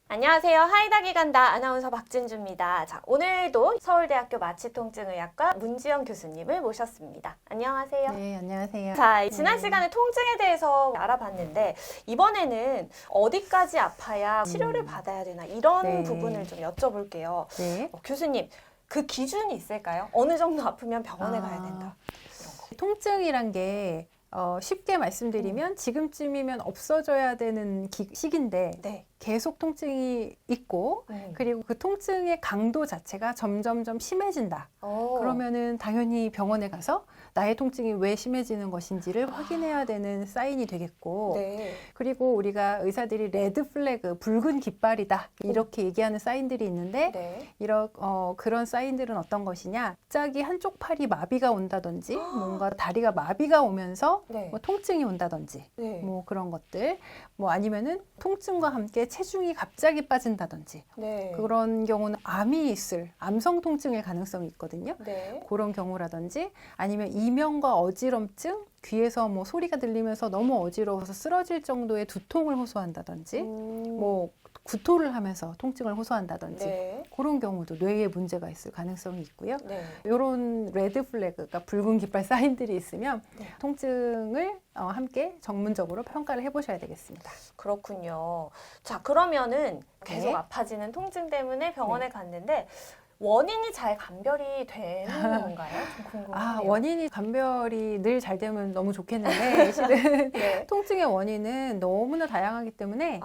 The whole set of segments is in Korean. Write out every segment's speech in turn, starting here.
안녕하세요. 하이닥이 간다 아나운서 박진주입니다. 자, 오늘도 서울대학교 마취통증의학과 문지영 교수님을 모셨습니다. 안녕하세요. 네, 안녕하세요. 자, 지난 시간에 통증에 대해서 알아봤는데 이번에는 어디까지 아파야 치료를 받아야 되나 이런 네. 부분을 좀 여쭤볼게요. 네. 교수님, 그 기준이 있을까요? 어느 정도 아프면 병원에 가야 된다. 통증이란 게 쉽게 말씀드리면 지금쯤이면 없어져야 되는 시기인데 네. 계속 통증이 있고 그리고 그 통증의 강도 자체가 점점점 심해진다. 그러면은 당연히 병원에 가서 나의 통증이 왜 심해지는 것인지를 확인해야 되는 사인이 되겠고 네. 그리고 우리가 의사들이 레드 플래그, 붉은 깃발이다 이렇게 얘기하는 사인들이 있는데 네. 그런 사인들은 어떤 것이냐, 갑자기 한쪽 팔이 마비가 온다든지 뭔가 다리가 마비가 오면서 네. 뭐 통증이 온다든지 네. 뭐 그런 것들, 뭐 아니면은 통증과 함께 체중이 갑자기 빠진다든지 네. 그런 경우는 암이 있을 암성 통증일 가능성이 있거든요. 네. 그런 경우라든지 아니면 이명과 어지럼증, 귀에서 뭐 소리가 들리면서 너무 어지러워서 쓰러질 정도의 두통을 호소한다든지 뭐 구토를 하면서 통증을 호소한다든지 네. 그런 경우도 뇌에 문제가 있을 가능성이 있고요. 네. 이런 레드 플래그, 그러니까 붉은 깃발 사인들이 있으면 네. 통증을 함께 전문적으로 평가를 해보셔야 되겠습니다. 그렇군요. 자, 그러면은 계속 네. 아파지는 통증 때문에 병원에 갔는데 원인이 잘 감별이 되는 건가요? 좀 궁금해요. 원인이 감별이 늘 잘 되면 너무 좋겠는데 실은 네. 통증의 원인은 너무나 다양하기 때문에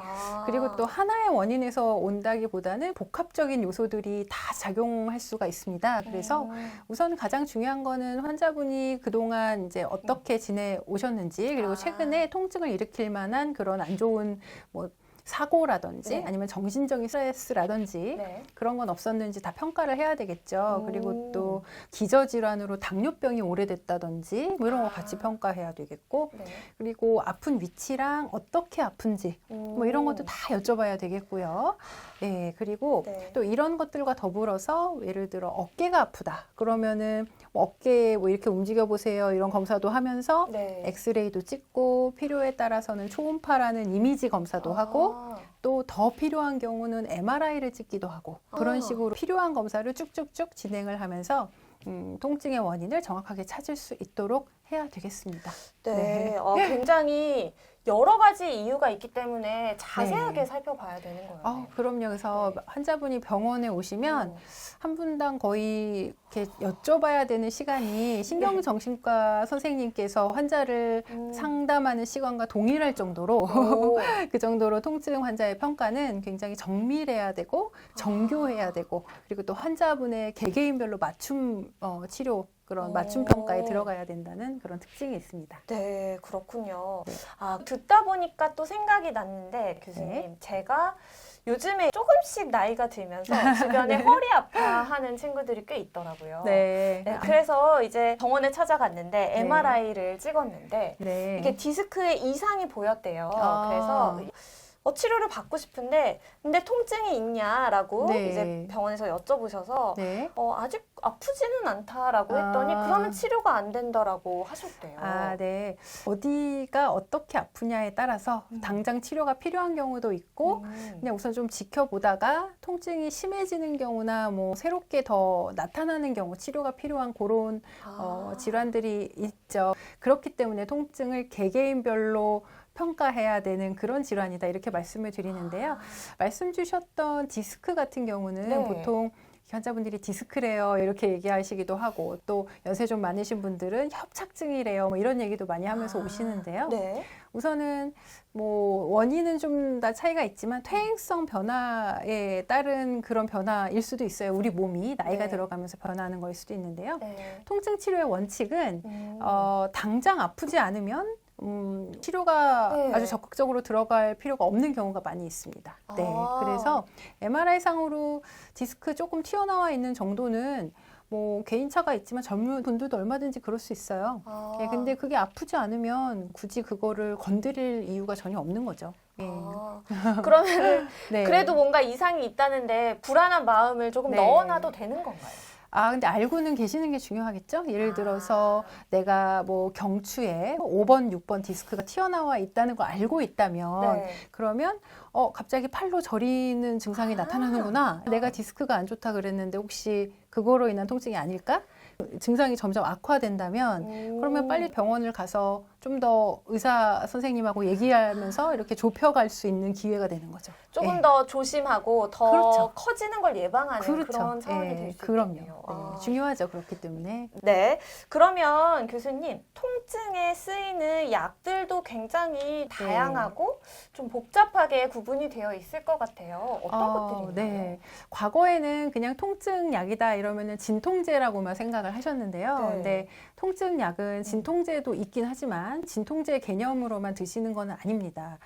그리고 또 하나의 원인에서 온다기보다는 복합적인 요소들이 다 작용할 수가 있습니다. 그래서 우선 가장 중요한 거는 환자분이 그동안 이제 어떻게 지내 오셨는지, 그리고 최근에 통증을 일으킬 만한 그런 안 좋은 뭐 사고라든지 네. 아니면 정신적인 스트레스라든지 네. 그런 건 없었는지 다 평가를 해야 되겠죠. 그리고 또 기저질환으로 당뇨병이 오래됐다든지 뭐 이런 거 같이 평가해야 되겠고, 네. 그리고 아픈 위치랑 어떻게 아픈지 뭐 이런 것도 다 여쭤봐야 되겠고요. 네, 그리고 네. 또 이런 것들과 더불어서 예를 들어 어깨가 아프다 그러면은 뭐 어깨 뭐 이렇게 움직여 보세요 이런 검사도 하면서 네. 엑스레이도 찍고 필요에 따라서는 초음파라는 이미지 검사도 하고 또 더 필요한 경우는 MRI를 찍기도 하고 그런 식으로 필요한 검사를 쭉쭉쭉 진행을 하면서 통증의 원인을 정확하게 찾을 수 있도록 해야 되겠습니다. 네. 굉장히 여러 가지 이유가 있기 때문에 자세하게 네. 살펴봐야 되는 거예요. 그럼요. 그래서 네. 환자분이 병원에 오시면 한 분당 거의 이렇게 여쭤봐야 되는 시간이 신경정신과 선생님께서 환자를 상담하는 시간과 동일할 정도로 그 정도로 통증 환자의 평가는 굉장히 정밀해야 되고 정교해야 되고, 그리고 또 환자분의 개개인별로 맞춤 치료, 그런 맞춤 평가에 들어가야 된다는 그런 특징이 있습니다. 네, 그렇군요. 네. 듣다 보니까 또 생각이 났는데 교수님, 네. 제가 요즘에 조금씩 나이가 들면서 주변에 허리 아파하는 친구들이 꽤 있더라고요. 네. 네, 그래서 이제 병원에 찾아갔는데 MRI를 찍었는데 네. 이게 디스크에 이상이 보였대요. 아. 그래서 치료를 받고 싶은데 근데 통증이 있냐라고 네. 이제 병원에서 여쭤보셔서 네. 아직 아프지는 않다라고 했더니 그러면 치료가 안 된다라고 하셨대요. 네. 어디가 어떻게 아프냐에 따라서 당장 치료가 필요한 경우도 있고 그냥 우선 좀 지켜보다가 통증이 심해지는 경우나 뭐 새롭게 더 나타나는 경우 치료가 필요한 그런 질환들이 있죠. 그렇기 때문에 통증을 개개인별로 평가해야 되는 그런 질환이다 이렇게 말씀을 드리는데요. 말씀 주셨던 디스크 같은 경우는 네. 보통 환자분들이 디스크래요 이렇게 얘기하시기도 하고, 또 연세 좀 많으신 분들은 협착증이래요 뭐 이런 얘기도 많이 하면서 오시는데요. 네. 우선은 뭐 원인은 좀 다 차이가 있지만 퇴행성 변화에 따른 그런 변화일 수도 있어요. 우리 몸이 나이가 네. 들어가면서 변화하는 거일 수도 있는데요. 네. 통증 치료의 원칙은 당장 아프지 않으면 치료가 네. 아주 적극적으로 들어갈 필요가 없는 경우가 많이 있습니다. 네, 그래서 MRI 상으로 디스크 조금 튀어나와 있는 정도는 뭐 개인차가 있지만 젊은 분들도 얼마든지 그럴 수 있어요. 예, 근데 그게 아프지 않으면 굳이 그거를 건드릴 이유가 전혀 없는 거죠. 예. 그러면 네. 그래도 뭔가 이상이 있다는데 불안한 마음을 조금 네. 넣어놔도 되는 건가요? 근데 알고는 계시는 게 중요하겠죠? 예를 들어서 내가 뭐 경추에 5번, 6번 디스크가 튀어나와 있다는 걸 알고 있다면 네. 그러면 갑자기 팔로 저리는 증상이 나타나는구나. 내가 디스크가 안 좋다 그랬는데 혹시 그거로 인한 통증이 아닐까? 증상이 점점 악화된다면 그러면 빨리 병원을 가서 좀 더 의사 선생님하고 얘기하면서 이렇게 좁혀갈 수 있는 기회가 되는 거죠. 조금 예. 더 조심하고 더 그렇죠. 커지는 걸 예방하는 그렇죠. 그런 상황이 예, 될 수 그럼요. 있겠네요. 네, 중요하죠. 그렇기 때문에. 네. 그러면 교수님, 통증에 쓰이는 약들도 굉장히 다양하고 좀 복잡하게 구분이 되어 있을 것 같아요. 어떤 것들이 있나요? 네. 과거에는 그냥 통증 약이다 이러면은 진통제라고만 생각을 하셨는데요. 네. 근데 통증 약은 진통제도 있긴 하지만 진통제 개념으로만 드시는 건 아닙니다.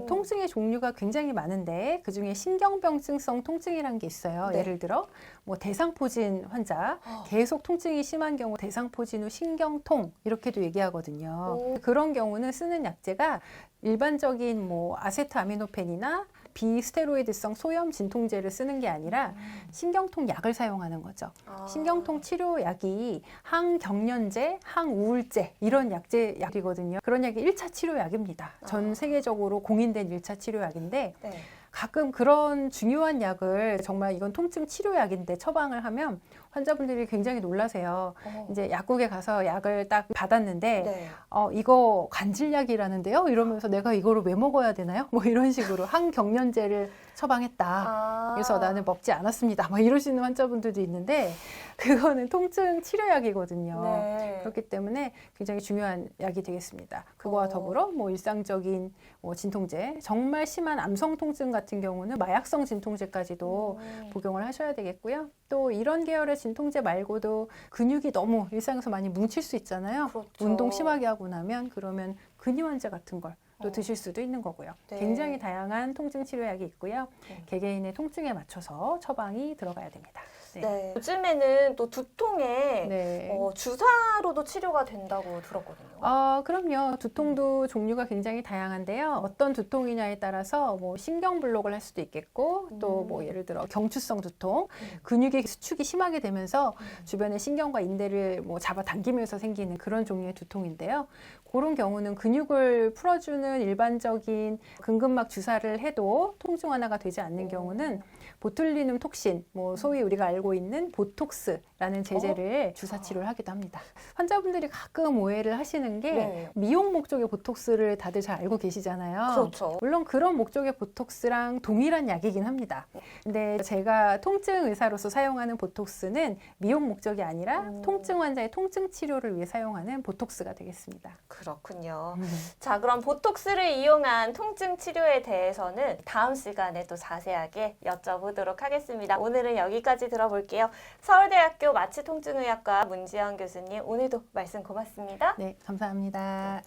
통증의 종류가 굉장히 많은데 그중에 신경병증성 통증이라는 게 있어요. 네. 예를 들어 뭐 대상포진 환자, 계속 통증이 심한 경우 대상포진 후 신경통 이렇게도 얘기하거든요. 그런 경우는 쓰는 약제가 일반적인 뭐 아세트아미노펜이나 비스테로이드성 소염 진통제를 쓰는 게 아니라 신경통 약을 사용하는 거죠. 신경통 치료약이 항경련제, 항우울제 이런 약이거든요. 그런 약이 1차 치료약입니다. 전 세계적으로 공인된 1차 치료약인데 네. 가끔 그런 중요한 약을 정말 이건 통증 치료약인데 처방을 하면 환자분들이 굉장히 놀라세요. 이제 약국에 가서 약을 딱 받았는데 네. 이거 간질약이라는데요? 이러면서 내가 이거를 왜 먹어야 되나요? 뭐 이런 식으로 항경련제를 처방했다. 그래서 나는 먹지 않았습니다. 막 이러시는 환자분들도 있는데 그거는 통증 치료약이거든요. 네. 그렇기 때문에 굉장히 중요한 약이 되겠습니다. 그거와 더불어 뭐 일상적인 뭐 진통제, 정말 심한 암성 통증 같은 경우는 마약성 진통제까지도 복용을 하셔야 되겠고요. 또 이런 계열의 진통제 말고도 근육이 너무 일상에서 많이 뭉칠 수 있잖아요. 그렇죠. 운동 심하게 하고 나면 그러면 근육환제 같은 걸 또 드실 수도 있는 거고요. 네. 굉장히 다양한 통증 치료약이 있고요. 개개인의 통증에 맞춰서 처방이 들어가야 됩니다. 네. 요즘에는 또 두통에 네. 주사로도 치료가 된다고 들었거든요. 그럼요. 두통도 종류가 굉장히 다양한데요. 어떤 두통이냐에 따라서 뭐 신경블록을 할 수도 있겠고 또 뭐 예를 들어 경추성 두통, 근육의 수축이 심하게 되면서 주변의 신경과 인대를 뭐 잡아당기면서 생기는 그런 종류의 두통인데요. 그런 경우는 근육을 풀어주는 일반적인 근근막 주사를 해도 통증 완화가 되지 않는 경우는 보툴리눔 톡신, 뭐 소위 우리가 알고 있는 보톡스라는 제제를 주사 치료를 하기도 합니다. 환자분들이 가끔 오해를 하시는 게 네. 미용 목적의 보톡스를 다들 잘 알고 계시잖아요. 그렇죠. 물론 그런 목적의 보톡스랑 동일한 약이긴 합니다. 근데 제가 통증 의사로서 사용하는 보톡스는 미용 목적이 아니라 통증 환자의 통증 치료를 위해 사용하는 보톡스가 되겠습니다. 그렇군요. 자, 그럼 보톡스를 이용한 통증 치료에 대해서는 다음 시간에 또 자세하게 여쭤보도록 하겠습니다. 오늘은 여기까지 들어볼게요. 서울대학교 마취통증의학과 문지연 교수님, 오늘도 말씀 고맙습니다. 네, 감사합니다.